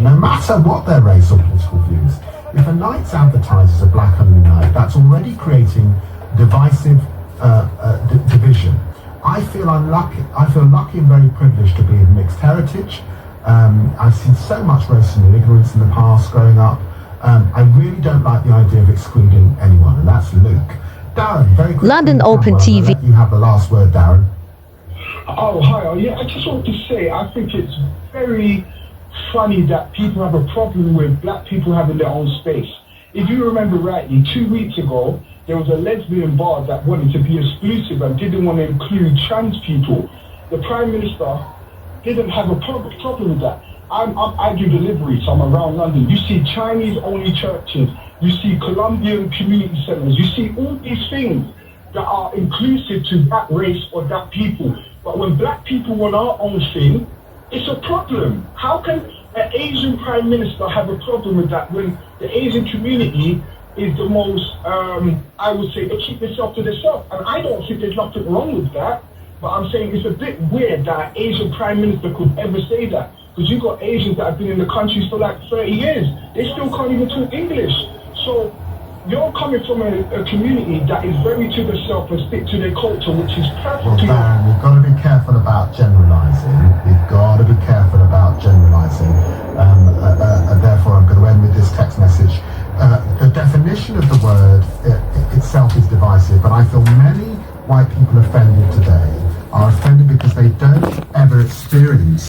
no matter what their race or political views. If a night's advertised as a black-only night, that's already creating divisive division. I feel lucky and very privileged to be of mixed heritage. I've seen so much racial ignorance in the past growing up. I really don't like the idea of excluding anyone, and that's Luke. Darren, very quickly. London Open TV. You have the last word, Darren. Oh, hi. Yeah, I just want to say, I think it's very funny that people have a problem with black people having their own space. If you remember rightly, 2 weeks ago, there was a lesbian bar that wanted to be exclusive and didn't want to include trans people. The Prime Minister didn't have a problem with that. I do delivery, so I'm around London. You see Chinese-only churches, you see Colombian community centers, you see all these things that are inclusive to that race or that people. But when black people want our own thing, it's a problem. How can an Asian Prime Minister have a problem with that when the Asian community is the most, I would say, they keep themselves to themselves? And I don't think there's nothing wrong with that. But I'm saying it's a bit weird that an Asian Prime Minister could ever say that. Because you've got Asians that have been in the country for like 30 years. They still can't even talk English. So you're coming from a community that is very to themselves and stick to their culture, which is perfectly... Well, Darren, we've got to be careful about generalising. We've got to be careful about generalising. And therefore, I'm going to end with this text message. The definition of the word itself is divisive, but I feel many white people offended today are offended because they don't ever experience